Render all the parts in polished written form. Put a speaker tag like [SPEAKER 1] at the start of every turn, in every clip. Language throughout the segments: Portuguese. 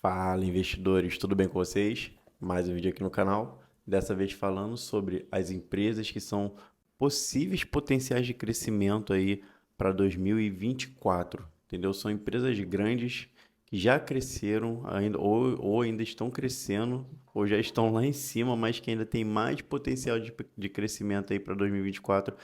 [SPEAKER 1] Fala, investidores, tudo bem com vocês? Mais um vídeo aqui no canal. Dessa vez falando sobre as empresas que são possíveis potenciais de crescimento aí para 2024, entendeu? São empresas grandes que já cresceram ainda ou ainda estão crescendo ou já estão lá em cima, mas que ainda tem mais potencial de crescimento aí para 2024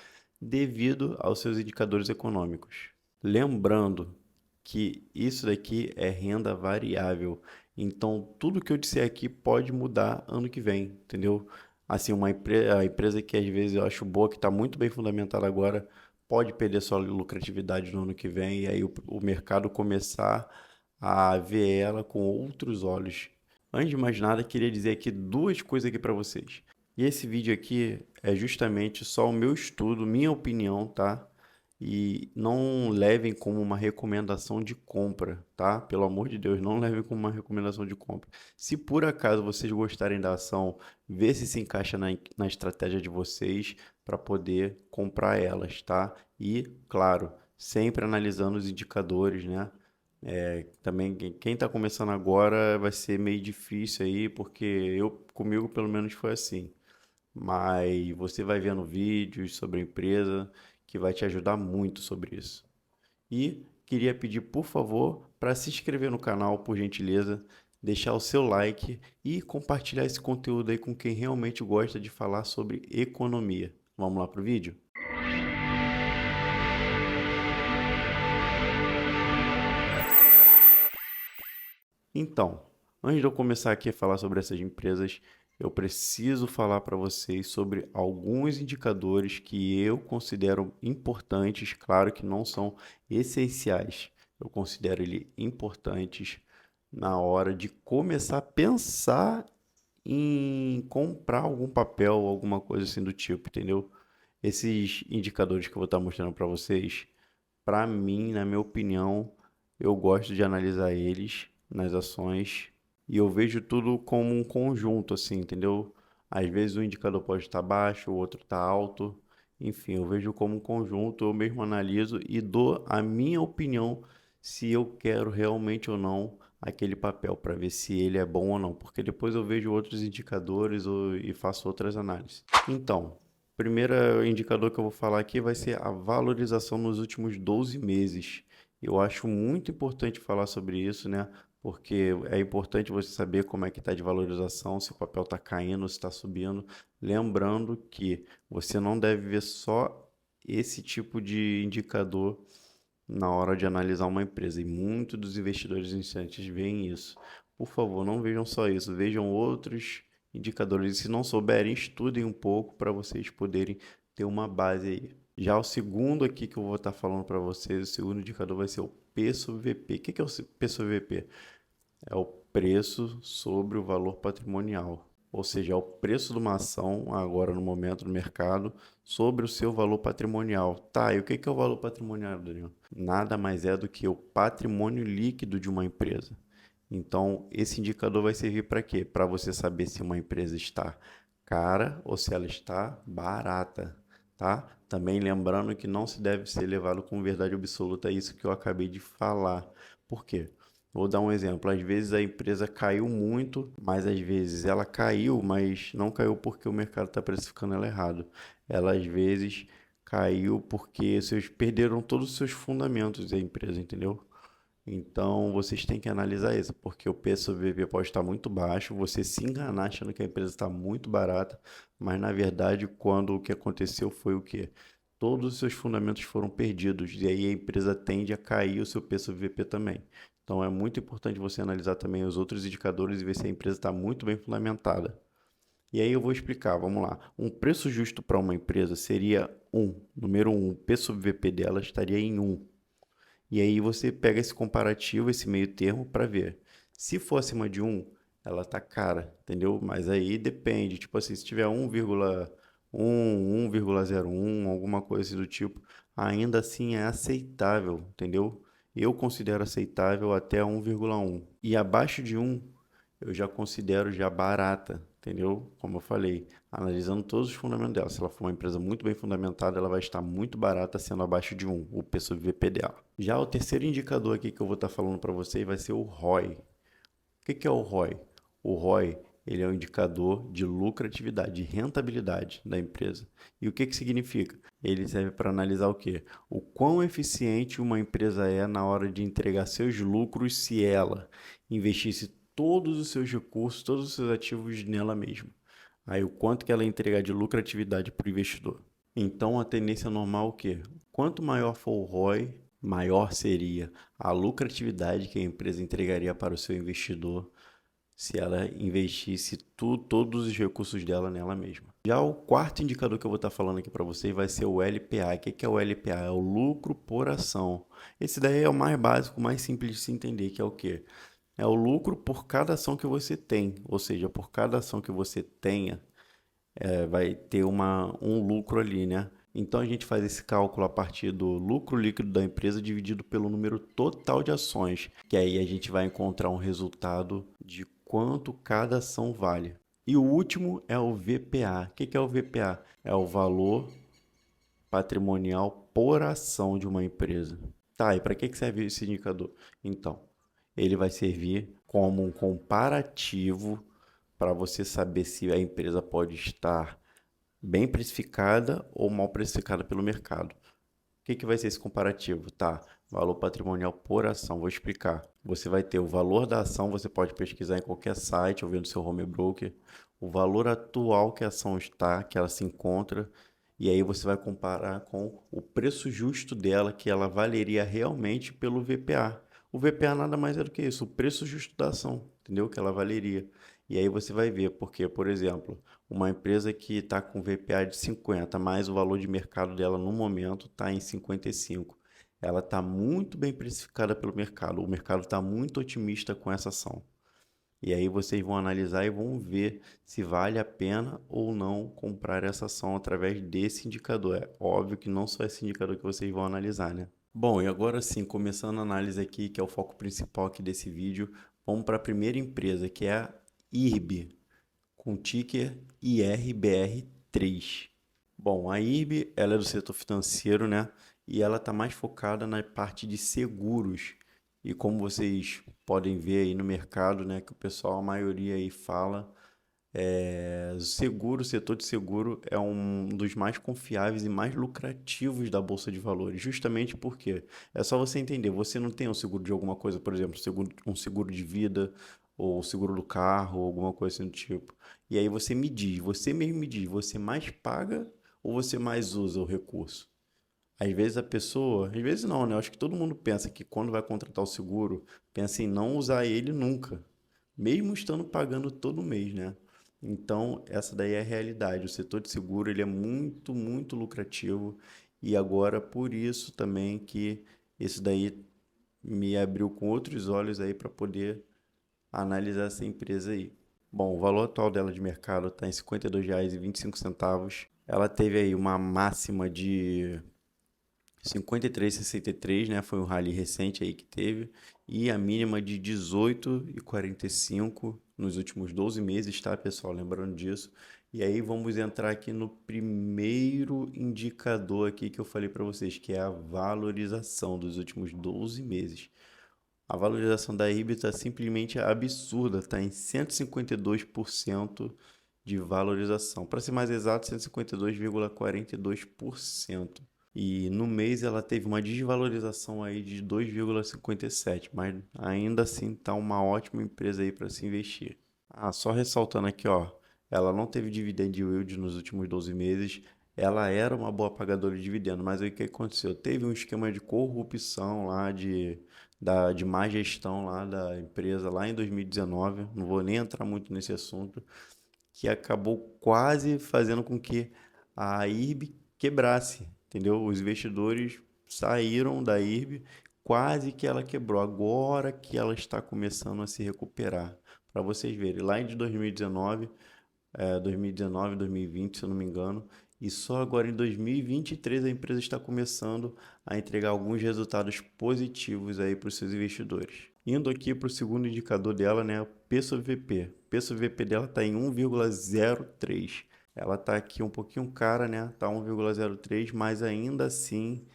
[SPEAKER 1] devido aos seus indicadores econômicos. Lembrando que isso daqui é renda variável. Então, tudo que eu disser aqui pode mudar ano que vem, entendeu? Assim, a empresa que às vezes eu acho boa, que está muito bem fundamentada agora, pode perder sua lucratividade no ano que vem, e aí o mercado começar a ver ela com outros olhos. Antes de mais nada, queria dizer aqui duas coisas aqui para vocês. E esse vídeo aqui é justamente só o meu estudo, minha opinião, tá? E não levem como uma recomendação de compra, tá? Pelo amor de Deus, não levem como uma recomendação de compra. Se por acaso vocês gostarem da ação, vê se encaixa na estratégia de vocês para poder comprar elas, tá? E, claro, sempre analisando os indicadores, né? Também quem está começando agora vai ser meio difícil aí, porque comigo pelo menos foi assim. Mas você vai vendo vídeos sobre a empresa que vai te ajudar muito sobre isso. E queria pedir, por favor, para se inscrever no canal, por gentileza, deixar o seu like e compartilhar esse conteúdo aí com quem realmente gosta de falar sobre economia. Vamos lá para o vídeo? Então, antes de eu começar aqui a falar sobre essas empresas, eu preciso falar para vocês sobre alguns indicadores que eu considero importantes, claro que não são essenciais. Eu considero ele importantes na hora de começar a pensar em comprar algum papel, alguma coisa assim do tipo, entendeu? Esses indicadores que eu vou estar mostrando para vocês, para mim, na minha opinião, eu gosto de analisar eles nas ações e eu vejo tudo como um conjunto, assim, entendeu? Às vezes o indicador pode estar baixo, o outro está alto. Enfim, eu vejo como um conjunto, eu mesmo analiso e dou a minha opinião se eu quero realmente ou não aquele papel para ver se ele é bom ou não, porque depois eu vejo outros indicadores e faço outras análises. Então, primeiro indicador que eu vou falar aqui vai ser a valorização nos últimos 12 meses. Eu acho muito importante falar sobre isso, né? Porque é importante você saber como é que está de valorização, se o papel está caindo, se está subindo. Lembrando que você não deve ver só esse tipo de indicador na hora de analisar uma empresa. E muitos dos investidores iniciantes veem isso. Por favor, não vejam só isso, vejam outros indicadores. E se não souberem, estudem um pouco para vocês poderem ter uma base aí. Já o segundo aqui que eu vou estar falando para vocês, o segundo indicador vai ser o P sobre VP. O que é o P sobre VP? É o preço sobre o valor patrimonial. Ou seja, é o preço de uma ação, agora no momento do mercado, sobre o seu valor patrimonial. Tá, e o que é o valor patrimonial, Daniel? Nada mais é do que o patrimônio líquido de uma empresa. Então, esse indicador vai servir para quê? Para você saber se uma empresa está cara ou se ela está barata, tá? Também lembrando que não se deve ser levado como verdade absoluta isso que eu acabei de falar. Por quê? Vou dar um exemplo. Às vezes a empresa caiu muito, mas às vezes ela caiu, mas não caiu porque o mercado está precificando ela errado. Ela às vezes caiu porque vocês perderam todos os seus fundamentos da empresa, entendeu? Então vocês têm que analisar isso, porque o P sobre VP pode estar muito baixo, você se enganar achando que a empresa está muito barata, mas na verdade, quando o que aconteceu foi o quê? Todos os seus fundamentos foram perdidos, e aí a empresa tende a cair o seu P sobre VP também. Então é muito importante você analisar também os outros indicadores e ver se a empresa está muito bem fundamentada. E aí eu vou explicar, vamos lá. Um preço justo para uma empresa seria número 1, o P sobre VP dela estaria em 1. E aí você pega esse comparativo, esse meio termo para ver. Se for acima de 1, ela tá cara, entendeu? Mas aí depende, tipo assim, se tiver 1,1, 1,01, alguma coisa assim do tipo, ainda assim é aceitável, entendeu? Eu considero aceitável até 1,1. E abaixo de 1, eu já considero já barata, entendeu? Como eu falei, analisando todos os fundamentos dela. Se ela for uma empresa muito bem fundamentada, ela vai estar muito barata sendo abaixo de 1, o P sobre VP dela. Já o terceiro indicador aqui que eu vou estar falando para vocês vai ser o ROI. que é o ROI? O ROI, ele é um indicador de lucratividade, de rentabilidade da empresa. E o que significa? Ele serve para analisar o quê? O quão eficiente uma empresa é na hora de entregar seus lucros se ela investisse todos os seus recursos, todos os seus ativos nela mesma. Aí o quanto que ela entregar de lucratividade para o investidor. Então a tendência normal é o quê? Quanto maior for o ROI, maior seria a lucratividade que a empresa entregaria para o seu investidor se ela investisse todos os recursos dela nela mesma. Já o quarto indicador que eu vou estar falando aqui para vocês vai ser o LPA. O que é o LPA? É o lucro por ação. Esse daí é o mais básico, mais simples de se entender, que é o quê? É o lucro por cada ação que você tem. Ou seja, por cada ação que você tenha, vai ter um lucro ali, né? Então a gente faz esse cálculo a partir do lucro líquido da empresa dividido pelo número total de ações, que aí a gente vai encontrar um resultado de quanto cada ação vale. E o último é o VPA. O que é o VPA? É o valor patrimonial por ação de uma empresa. Tá, e para que serve esse indicador? Então, ele vai servir como um comparativo para você saber se a empresa pode estar bem precificada ou mal precificada pelo mercado. O que vai ser esse comparativo? Tá, valor patrimonial por ação, vou explicar. Você vai ter o valor da ação, você pode pesquisar em qualquer site ou ver no seu home broker, o valor atual que a ação está, que ela se encontra, e aí você vai comparar com o preço justo dela, que ela valeria realmente pelo VPA. O VPA nada mais é do que isso, o preço justo da ação, entendeu? Que ela valeria. E aí você vai ver, porque, por exemplo, uma empresa que está com VPA de 50, mais o valor de mercado dela no momento está em 55. Ela está muito bem precificada pelo mercado. O mercado está muito otimista com essa ação. E aí vocês vão analisar e vão ver se vale a pena ou não comprar essa ação através desse indicador. É óbvio que não só esse indicador que vocês vão analisar, né? Bom, e agora sim, começando a análise aqui, que é o foco principal aqui desse vídeo, vamos para a primeira empresa, que é a IRB, com ticker IRBR3. Bom, a IRB, ela é do setor financeiro, né? E ela está mais focada na parte de seguros. E como vocês podem ver aí no mercado, né, que o pessoal, a maioria aí fala, o setor de seguro é um dos mais confiáveis e mais lucrativos da Bolsa de Valores, justamente porque é só você entender, você não tem um seguro de alguma coisa, por exemplo, um seguro de vida, ou seguro do carro, ou alguma coisa assim do tipo. E aí você mesmo me diz, você mais paga ou você mais usa o recurso? Às vezes a pessoa, às vezes não, né? Eu acho que todo mundo pensa que quando vai contratar o seguro, pensa em não usar ele nunca, mesmo estando pagando todo mês, né? Então, essa daí é a realidade. O setor de seguro, ele é muito, muito lucrativo e agora por isso também que isso daí me abriu com outros olhos aí para poder analisar essa empresa aí. Bom, o valor atual dela de mercado está em R$ 52,25. Ela teve aí uma máxima de 53,63, né? Foi um rally recente aí que teve. E a mínima de 18,45 nos últimos 12 meses, tá, pessoal? Lembrando disso. E aí vamos entrar aqui no primeiro indicador aqui que eu falei para vocês, que é a valorização dos últimos 12 meses. A valorização da IRB está simplesmente absurda, está em 152% de valorização. Para ser mais exato, 152,42%. E no mês ela teve uma desvalorização aí de 2,57, mas ainda assim está uma ótima empresa aí para se investir. Ah, só ressaltando aqui, ó, ela não teve dividend yield nos últimos 12 meses. Ela era uma boa pagadora de dividendo, mas aí o que aconteceu? Teve um esquema de corrupção lá de má gestão lá da empresa lá em 2019. Não vou nem entrar muito nesse assunto, que acabou quase fazendo com que a IRB quebrasse, entendeu? Os investidores saíram da IRB, quase que ela quebrou. Agora que ela está começando a se recuperar. Para vocês verem, lá em 2019, 2020, se eu não me engano, e só agora em 2023 a empresa está começando a entregar alguns resultados positivos aí para os seus investidores. Indo aqui para o segundo indicador dela, né, o PSOVP. O PSOVP dela está em 1,03. Ela está aqui um pouquinho cara, né? Está 1,03, mas ainda assim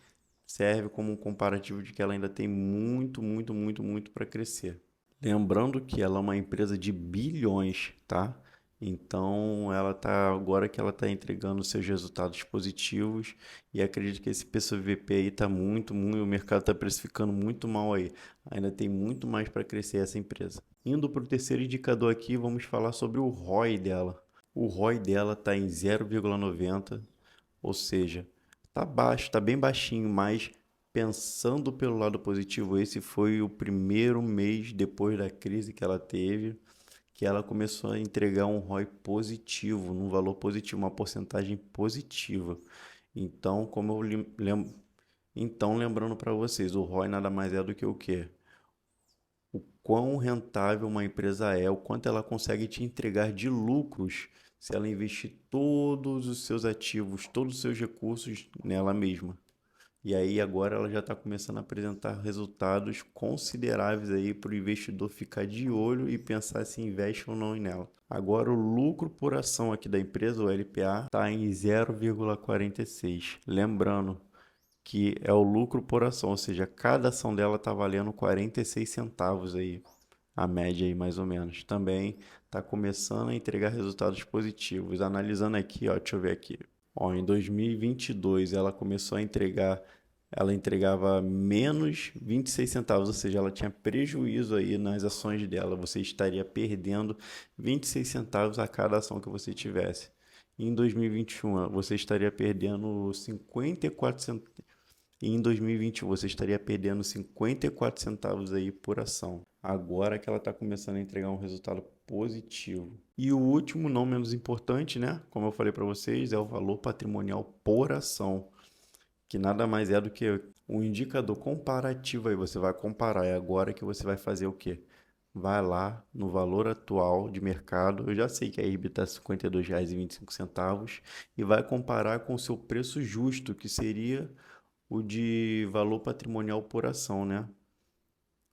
[SPEAKER 1] serve como um comparativo de que ela ainda tem muito, muito, muito, muito para crescer. Lembrando que ela é uma empresa de bilhões, tá? Então, ela tá agora que ela está entregando seus resultados positivos e acredito que esse PSVP aí tá muito, o mercado está precificando muito mal aí. Ainda tem muito mais para crescer essa empresa. Indo para o terceiro indicador aqui, vamos falar sobre o ROI dela. O ROI dela está em 0,90, ou seja, tá baixo, tá bem baixinho, mas pensando pelo lado positivo, esse foi o primeiro mês depois da crise que ela teve, que ela começou a entregar um ROI positivo, num valor positivo, uma porcentagem positiva. Então, lembrando para vocês, o ROI nada mais é do que o quê? O quão rentável uma empresa é, o quanto ela consegue te entregar de lucros se ela investir todos os seus ativos, todos os seus recursos nela mesma. E aí agora ela já está começando a apresentar resultados consideráveis aí para o investidor ficar de olho e pensar se investe ou não nela. Agora o lucro por ação aqui da empresa, o LPA, está em 0,46. Lembrando que é o lucro por ação, ou seja, cada ação dela está valendo 46 centavos aí, a média aí mais ou menos. Também está começando a entregar resultados positivos. Analisando aqui, ó, deixa eu ver aqui. Ó, em 2022 ela entregava menos 26 centavos, ou seja, ela tinha prejuízo aí nas ações dela. Você estaria perdendo 26 centavos a cada ação que você tivesse. Em 2021, você estaria perdendo 54 centavos. E em 2021 você estaria perdendo 54 centavos aí por ação. Agora que ela está começando a entregar um resultado positivo. E o último, não menos importante, né? Como eu falei para vocês, é o valor patrimonial por ação, que nada mais é do que um indicador comparativo aí. Você vai comparar. É agora que você vai fazer o quê? Vai lá no valor atual de mercado. Eu já sei que a IRB está R$ 52,25 e vai comparar com o seu preço justo, que seria o de valor patrimonial por ação, né?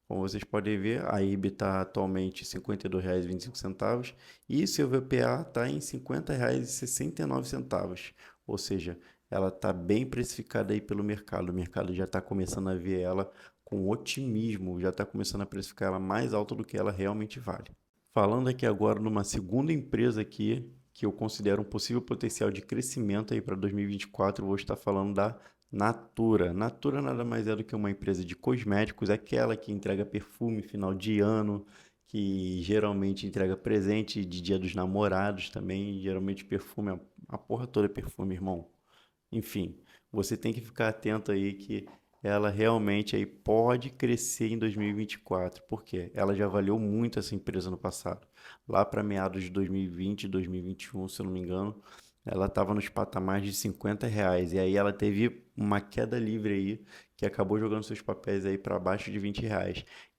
[SPEAKER 1] Como vocês podem ver, a IRB está atualmente R$ 52,25 e seu VPA está em R$ 50,69. Ou seja, ela está bem precificada aí pelo mercado. O mercado já está começando a ver ela com otimismo, já está começando a precificar ela mais alta do que ela realmente vale. Falando aqui agora numa segunda empresa aqui, que eu considero um possível potencial de crescimento aí para 2024, eu vou estar falando da Natura. Natura nada mais é do que uma empresa de cosméticos, aquela que entrega perfume final de ano, que geralmente entrega presente de Dia dos Namorados também, geralmente perfume, a porra toda é perfume, irmão. Enfim, você tem que ficar atento aí que ela realmente aí pode crescer em 2024, porque ela já valeu muito essa empresa no passado. Lá para meados de 2020, 2021, se eu não me engano, ela estava nos patamares de R$ 50 e aí ela teve uma queda livre aí que acabou jogando seus papéis aí para baixo de R$ 20.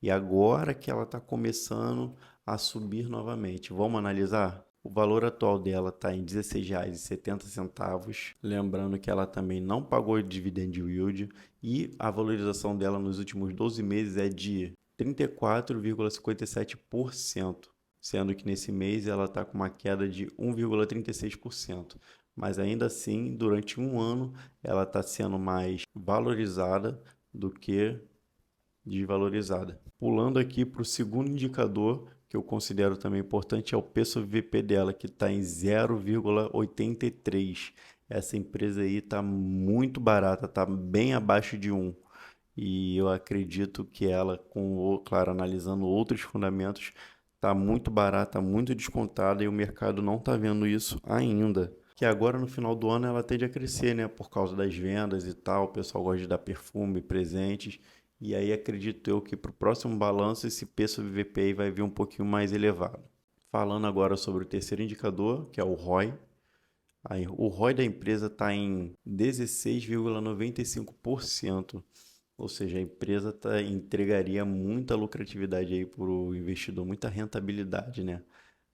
[SPEAKER 1] E agora que ela está começando a subir novamente, vamos analisar? O valor atual dela está em R$ 16,70. Lembrando que ela também não pagou dividend yield e a valorização dela nos últimos 12 meses é de 34,57%, sendo que nesse mês ela está com uma queda de 1,36%. Mas ainda assim, durante um ano, ela está sendo mais valorizada do que desvalorizada. Pulando aqui para o segundo indicador, que eu considero também importante, é o PSVP dela, que está em 0,83. Essa empresa aí está muito barata, está bem abaixo de 1. E eu acredito que ela, claro, analisando outros fundamentos, está muito barata, muito descontada e o mercado não está vendo isso ainda. Que agora no final do ano ela tende a crescer, né? Por causa das vendas e tal. O pessoal gosta de dar perfume, presentes. E aí acredito eu que para o próximo balanço esse PSVP aí vai vir um pouquinho mais elevado. Falando agora sobre o terceiro indicador, que é o ROI. Aí, o ROI da empresa está em 16,95%. Ou seja, a empresa entregaria muita lucratividade aí para o investidor, muita rentabilidade, né?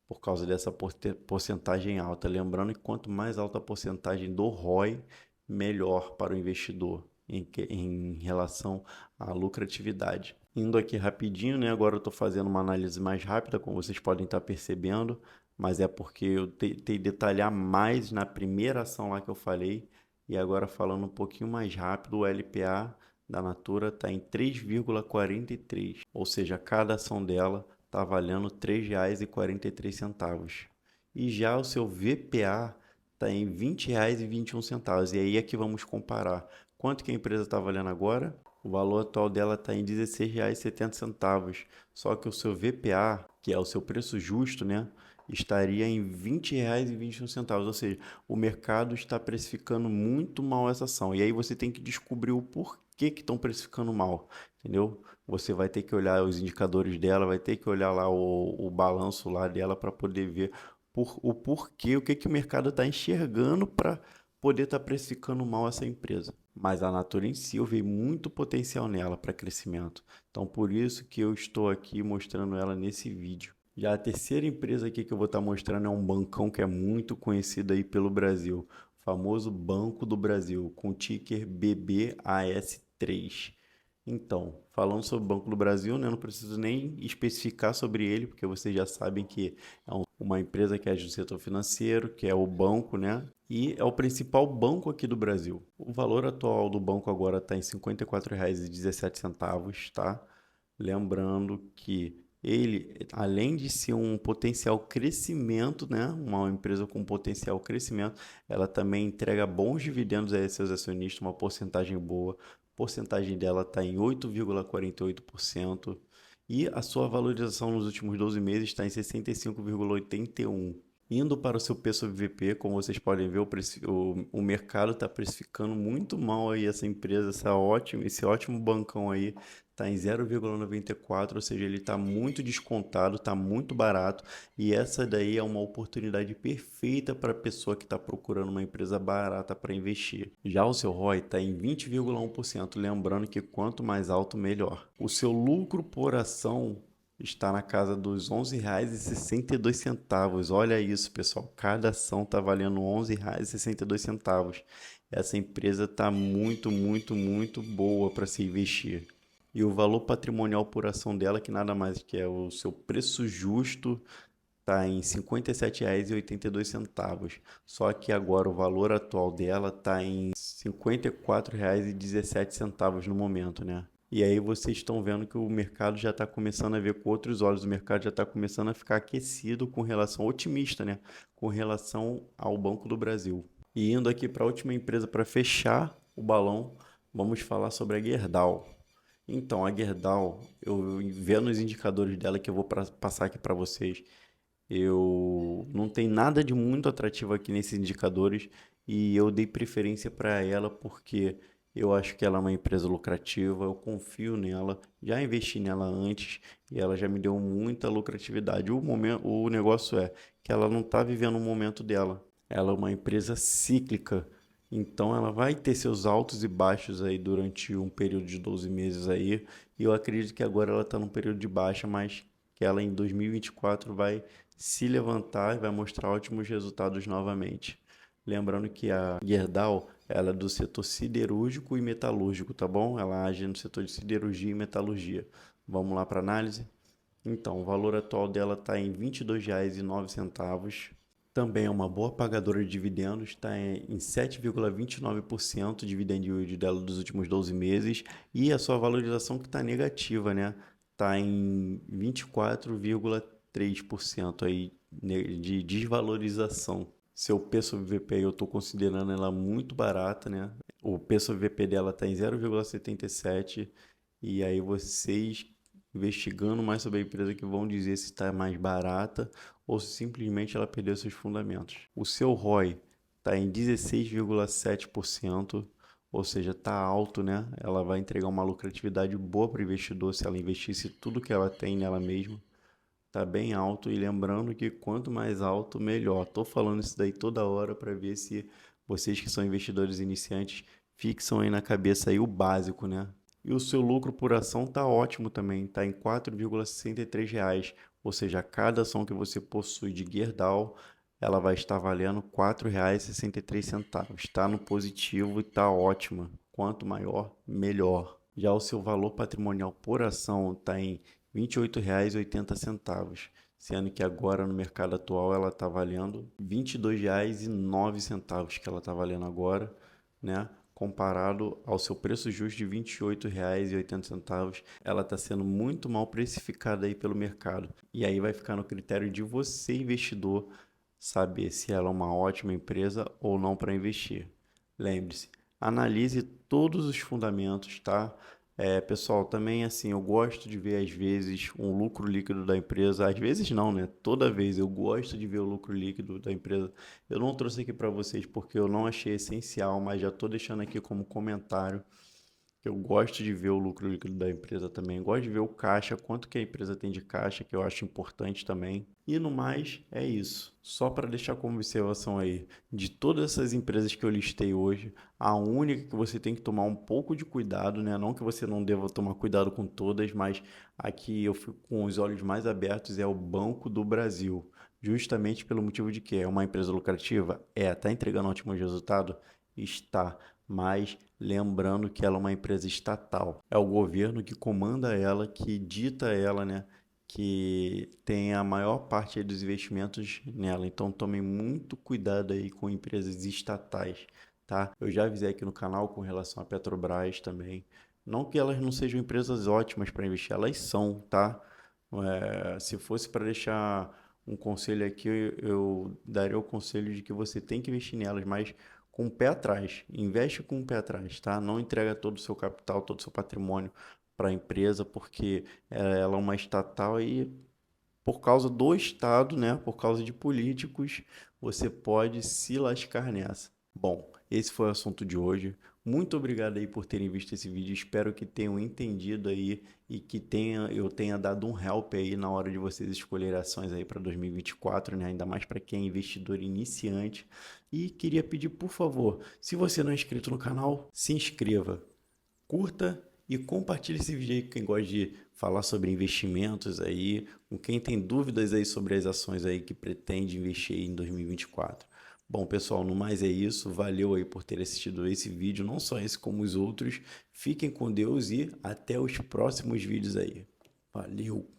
[SPEAKER 1] Por causa dessa porcentagem alta. Lembrando que quanto mais alta a porcentagem do ROI, melhor para o investidor em relação à lucratividade. Indo aqui rapidinho, né? Agora eu estou fazendo uma análise mais rápida, como vocês podem estar percebendo, mas é porque eu tentei detalhar mais na primeira ação lá que eu falei, e agora falando um pouquinho mais rápido, o LPA da Natura está em 3,43, ou seja, cada ação dela está valendo R$ 3,43. E já o seu VPA está em R$ 20,21. E aí é que vamos comparar. Quanto que a empresa está valendo agora? O valor atual dela está em R$ 16,70. Só que o seu VPA, que é o seu preço justo, né, estaria em R$ 20,21. Ou seja, o mercado está precificando muito mal essa ação. E aí você tem que descobrir o porquê que estão precificando mal, entendeu? Você vai ter que olhar os indicadores dela, vai ter que olhar lá o balanço lá dela para poder ver o porquê, o que que o mercado está enxergando para poder estar precificando mal essa empresa. Mas a Natura em si, eu vejo muito potencial nela para crescimento. Então, por isso que eu estou aqui mostrando ela nesse vídeo. Já a terceira empresa aqui que eu vou estar mostrando é um bancão que é muito conhecido aí pelo Brasil, o famoso Banco do Brasil, com ticker BBAS3. Então, falando sobre o Banco do Brasil, né, eu não preciso nem especificar sobre ele, porque vocês já sabem que é uma empresa que age no setor financeiro, que é o banco, né? E é o principal banco aqui do Brasil. O valor atual do banco agora está em R$ 54,17, tá? Lembrando que ele, além de ser um potencial crescimento, né? Uma empresa com potencial crescimento, ela também entrega bons dividendos a seus acionistas, uma porcentagem boa. A porcentagem dela está em 8,48%. E a sua valorização nos últimos 12 meses está em 65,81. Indo para o seu P sobre VP, como vocês podem ver, o mercado está precificando muito mal aí essa empresa, esse ótimo bancão aí está em 0,94, ou seja, ele está muito descontado, está muito barato, e essa daí é uma oportunidade perfeita para a pessoa que está procurando uma empresa barata para investir. Já o seu ROI está em 20,1%, lembrando que quanto mais alto, melhor. O seu lucro por ação está na casa dos R$ 11,62. Olha isso, pessoal. Cada ação está valendo R$ 11,62. Essa empresa está muito, muito, muito boa para se investir. E o valor patrimonial por ação dela, que nada mais que é o seu preço justo, está em R$ 57,82. Só que agora o valor atual dela está em R$ 54,17 no momento, né? E aí vocês estão vendo que o mercado já está começando a ver com outros olhos, o mercado já está começando a ficar aquecido com relação, otimista, né? Com relação ao Banco do Brasil. E indo aqui para a última empresa para fechar o balão, vamos falar sobre a Gerdau. Então, a Gerdau, eu vendo os indicadores dela que eu vou passar aqui para vocês, eu não tem nada de muito atrativo aqui nesses indicadores e eu dei preferência para ela porque eu acho que ela é uma empresa lucrativa, eu confio nela, já investi nela antes e ela já me deu muita lucratividade. O negócio é que ela não está vivendo o momento dela. Ela é uma empresa cíclica, então ela vai ter seus altos e baixos aí durante um período de 12 meses aí. E eu acredito que agora ela está num período de baixa, mas que ela em 2024 vai se levantar e vai mostrar ótimos resultados novamente. Lembrando que a Gerdau, ela é do setor siderúrgico e metalúrgico, tá bom? Ela age no setor de siderurgia e metalurgia. Vamos lá para análise? Então, o valor atual dela está em R$ 22,09. Também é uma boa pagadora de dividendos, está em 7,29% de dividend yield dela dos últimos 12 meses e a sua valorização que está negativa, né? Está em 24,3% aí de desvalorização. Seu P sobre VP eu estou considerando ela muito barata, né? O P sobre VP dela está em 0,77 e aí vocês investigando mais sobre a empresa que vão dizer se está mais barata ou se simplesmente ela perdeu seus fundamentos. O seu ROI está em 16,7%, ou seja, está alto, né? Ela vai entregar uma lucratividade boa para o investidor se ela investisse tudo que ela tem nela mesma. Está bem alto e lembrando que quanto mais alto, melhor. Estou falando isso daí toda hora para ver se vocês que são investidores iniciantes fixam aí na cabeça aí o básico, né? E o seu lucro por ação está ótimo também, está em R$ 4,63, ou seja, cada ação que você possui de Gerdau, ela vai estar valendo R$ 4,63. Está no positivo e está ótima. Quanto maior, melhor. Já o seu valor patrimonial por ação está em R$ 28,80, sendo que agora no mercado atual ela está valendo R$ 22,09 que ela está valendo agora, né? comparado ao seu preço justo de R$ 28,80, ela está sendo muito mal precificada aí pelo mercado. E aí vai ficar no critério de você, investidor, saber se ela é uma ótima empresa ou não para investir. Lembre-se, analise todos os fundamentos, tá? Pessoal, também assim, eu gosto de ver às vezes um lucro líquido da empresa, às vezes não, né? Toda vez eu gosto de ver o lucro líquido da empresa. Eu não trouxe aqui para vocês porque eu não achei essencial, mas já estou deixando aqui como comentário. Eu gosto de ver o lucro líquido da empresa também, gosto de ver o caixa, quanto que a empresa tem de caixa, que eu acho importante também. E no mais, é isso. Só para deixar como observação aí, de todas essas empresas que eu listei hoje, a única que você tem que tomar um pouco de cuidado, né? Não que você não deva tomar cuidado com todas, mas aqui eu fico com os olhos mais abertos, é o Banco do Brasil. Justamente pelo motivo de que é uma empresa lucrativa? Está entregando ótimos resultados? Está, mas lembrando que ela é uma empresa estatal. É o governo que comanda ela, que dita ela, né? Que tem a maior parte dos investimentos nela. Então tomem muito cuidado aí com empresas estatais, tá? Eu já avisei aqui no canal com relação à Petrobras também. Não que elas não sejam empresas ótimas para investir, elas são, tá? Se fosse para deixar um conselho aqui, eu daria o conselho de que você tem que investir nelas, mas com o pé atrás. Investe com o pé atrás, tá? Não entrega todo o seu capital, todo o seu patrimônio para a empresa, porque ela é uma estatal e por causa do Estado, né? Por causa de políticos, você pode se lascar nessa. Bom, esse foi o assunto de hoje. Muito obrigado aí por terem visto esse vídeo. Espero que tenham entendido aí e que eu tenha dado um help aí na hora de vocês escolherem ações aí para 2024, né? Ainda mais para quem é investidor iniciante. E queria pedir, por favor, se você não é inscrito no canal, se inscreva, curta e compartilhe esse vídeo aí com quem gosta de falar sobre investimentos aí, com quem tem dúvidas aí sobre as ações aí que pretende investir em 2024. Bom, pessoal, no mais é isso. Valeu aí por ter assistido esse vídeo, não só esse como os outros. Fiquem com Deus e até os próximos vídeos aí. Valeu!